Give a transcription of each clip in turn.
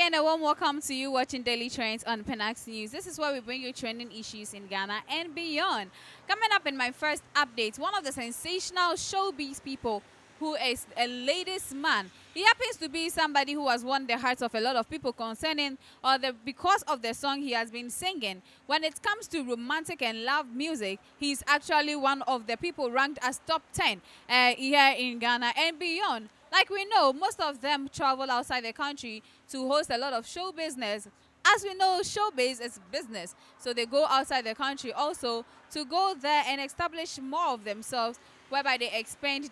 again, a warm welcome to you watching Daily Trends on Pinax News. This is where we bring you trending issues in Ghana and beyond. Coming up in my first update, one of the sensational showbiz people who is a ladies' man. He happens to be somebody who has won the hearts of a lot of people concerning because of the song he has been singing. When it comes to romantic and love music, he's actually one of the people ranked as top 10 here in Ghana and beyond. Like we know, most of them travel outside the country to host a lot of show business. As we know, showbiz is business, so they go outside the country also to go there and establish more of themselves, whereby they expand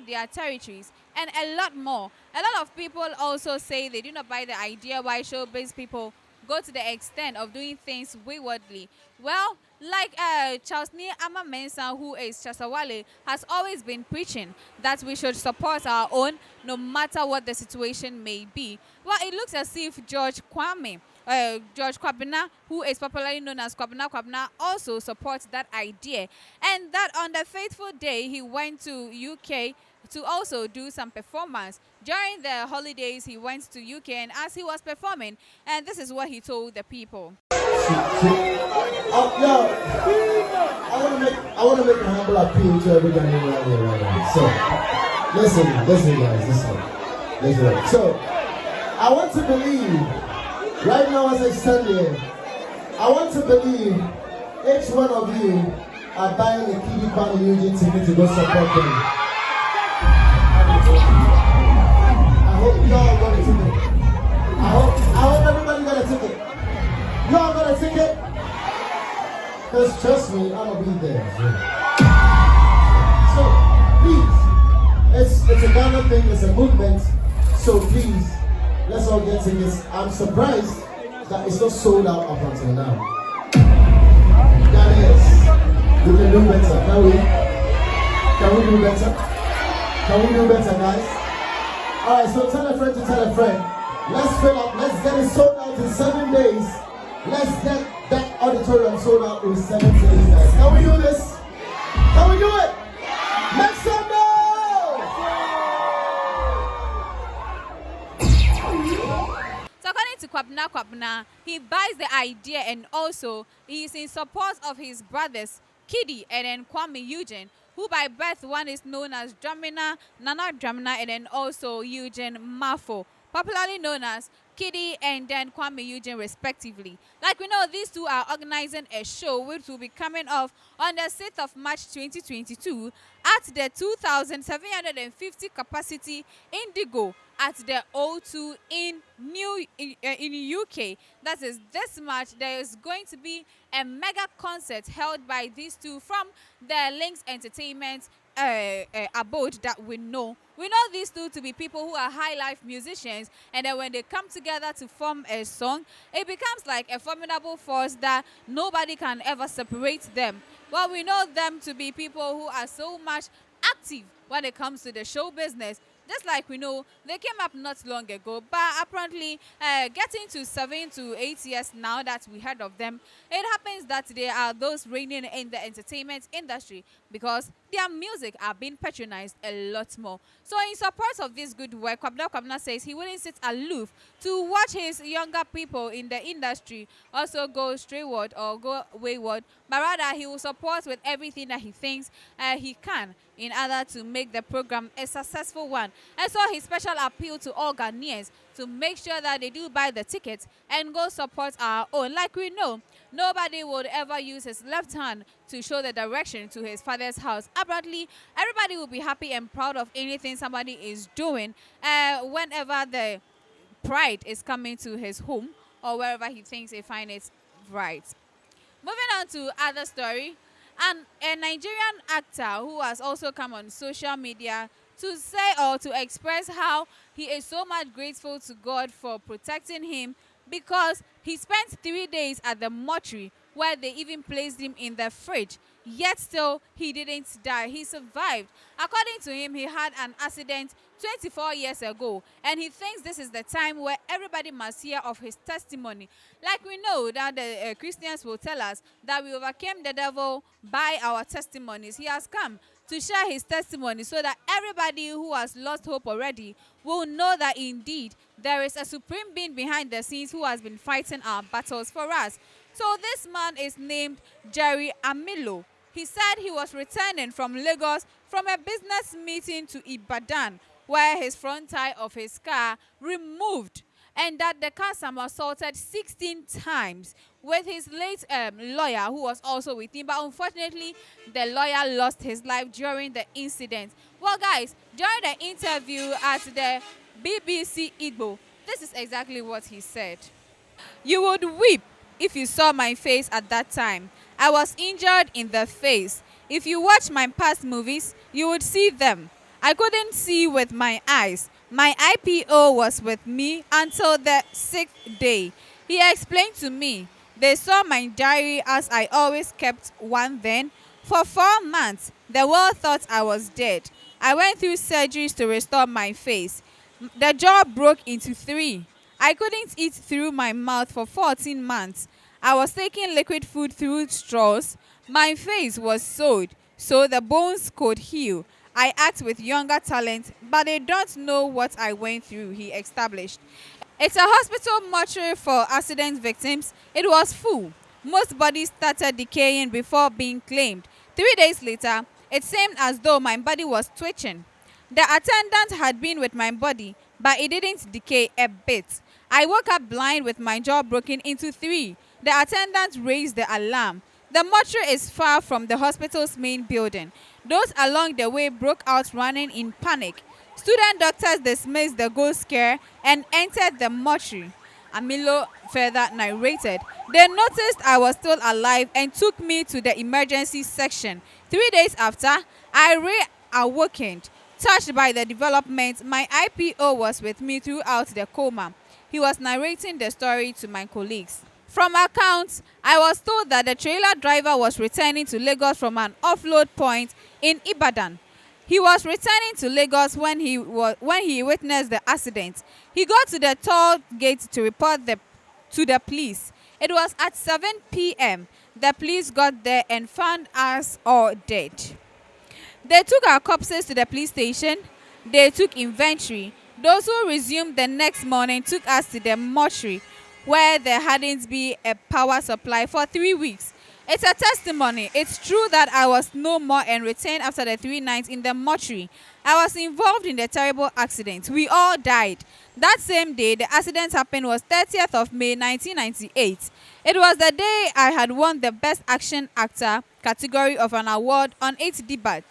their territories and a lot more. A lot of people also say they do not buy the idea why showbiz people go to the extent of doing things waywardly. Well, like Charles Ni Ama Mensah, who is Chasawale, has always been preaching that we should support our own no matter what the situation may be. Well, it looks as if George Kwabena, who is popularly known as Kwabena Kwabena, also supports that idea. And that on the fateful day, he went to UK to also do some performance. During the holidays, he went to UK, and as he was performing, and this is what he told the people. I want to make a humble appeal to everybody around here right now. So, listen, guys, listen. So, I want to believe, right now as I stand here, I want to believe each one of you are buying a KIdi Kuami Eugene ticket to go support them. I hope y'all got a ticket. I hope everybody got a ticket. Y'all got a ticket? Because trust me, I'm gonna be there. So please, it's a Ghana thing, it's a movement. So please, let's all get tickets. I'm surprised that it's not sold out up until now. Ghanaians, we can do better, can we? Can we do better? Can we do better, guys? Alright, so tell a friend to tell a friend. Let's fill up, let's get it sold out in 7 days. Let's get that auditorium sold out in 7 days, guys. Can we do this? Can we do it? Make some noise! So according to Kwabena Kwabena, he buys the idea, and also he is in support of his brothers KIdi and then Kwami Eugene, who by birth one is known as Nana Dramina, and then also Eugene Mafo, popularly known as KIdi and then Kwami Eugene respectively. Like we know, these two are organizing a show which will be coming off on the 6th of March 2022 at the 2,750 capacity Indigo at the O2 in UK. That is this March. There is going to be a mega concert held by these two from the Links Entertainment abode that we know. We know these two to be people who are high life musicians, and then when they come together to form a song, it becomes like a formidable force that nobody can ever separate them. Well, we know them to be people who are so much active when it comes to the show business. Just like we know, they came up not long ago, but apparently getting to 7 to 8 years now that we heard of them, it happens that they are those reigning in the entertainment industry because their music are being patronized a lot more. So in support of this good work, Kwabena Kwabena says he wouldn't sit aloof to watch his younger people in the industry also go straightward or go wayward, but rather he will support with everything that he thinks he can in order to make the program a successful one. And so his special appeal to all Ghanaians to make sure that they do buy the tickets and go support our own. Like we know, nobody would ever use his left hand to show the direction to his father's house. Apparently, everybody will be happy and proud of anything somebody is doing whenever the pride is coming to his home or wherever he thinks he finds it right. Moving on to other story. And a Nigerian actor who has also come on social media to say or to express how he is so much grateful to God for protecting him because he spent 3 days at the mortuary where they even placed him in the fridge. Yet still, he didn't die. He survived. According to him, he had an accident 24 years ago, and he thinks this is the time where everybody must hear of his testimony. Like we know that the Christians will tell us that we overcame the devil by our testimonies. He has come to share his testimony so that everybody who has lost hope already will know that indeed there is a supreme being behind the scenes who has been fighting our battles for us. So this man is named Jerry Amilo. He said he was returning from Lagos from a business meeting to Ibadan, where his front tire of his car removed, and that the car somersaulted 16 times with his late lawyer, who was also with him. But unfortunately, the lawyer lost his life during the incident. Well, guys, during the interview at the BBC Igbo, this is exactly what he said. You would weep if you saw my face at that time. I was injured in the face. If you watch my past movies, you would see them. I couldn't see with my eyes. My IPO was with me until the 6th day. He explained to me. They saw my diary as I always kept one then. For 4 months, the world thought I was dead. I went through surgeries to restore my face. The jaw broke into 3. I couldn't eat through my mouth for 14 months. I was taking liquid food through straws. My face was sewed so the bones could heal. I act with younger talent, but they don't know what I went through, he established. It's a hospital mortuary for accident victims. It was full. Most bodies started decaying before being claimed. 3 days later, it seemed as though my body was twitching. The attendant had been with my body, but it didn't decay a bit. I woke up blind with my jaw broken into 3. The attendant raised the alarm. The mortuary is far from the hospital's main building. Those along the way broke out running in panic. Student doctors dismissed the ghost scare and entered the mortuary. Amilo further narrated. They noticed I was still alive and took me to the emergency section. 3 days after, I reawakened. Touched by the development, my IPO was with me throughout the coma. He was narrating the story to my colleagues. From accounts, I was told that the trailer driver was returning to Lagos from an offload point in Ibadan. He was returning to Lagos when he witnessed the accident. He got to the toll gate to report to the police. It was at 7 p.m. The police got there and found us all dead. They took our corpses to the police station. They took inventory. Those who resumed the next morning took us to the mortuary, where there hadn't been a power supply for 3 weeks. It's a testimony. It's true that I was no more and retained after the 3 nights in the mortuary. I was involved in the terrible accident. We all died. That same day the accident happened was 30th of May 1998. It was the day I had won the Best Action Actor category of an award on 8 Debat.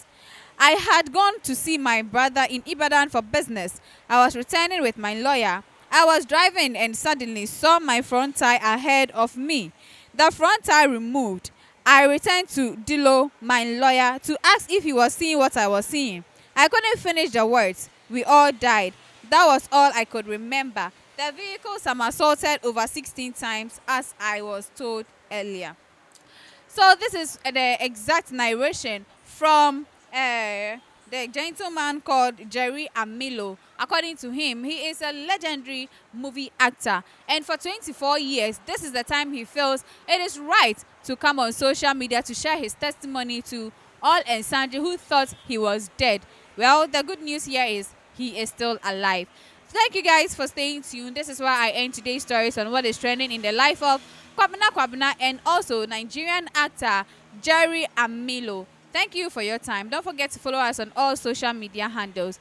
I had gone to see my brother in Ibadan for business. I was returning with my lawyer. I was driving and suddenly saw my front tire ahead of me. The front tire removed. I returned to Dilo, my lawyer, to ask if he was seeing what I was seeing. I couldn't finish the words. We all died. That was all I could remember. The vehicle somersaulted over 16 times, as I was told earlier. So this is the exact narration from the gentleman called Jerry Amilo. According to him, he is a legendary movie actor, and for 24 years, this is the time he feels it is right to come on social media to share his testimony to all and sundry who thought he was dead. Well, the good news here is he is still alive. Thank you guys for staying tuned. This is where I end today's stories on what is trending in the life of Kwabena Kwabena and also Nigerian actor Jerry Amilo. Thank you for your time. Don't forget to follow us on all social media handles.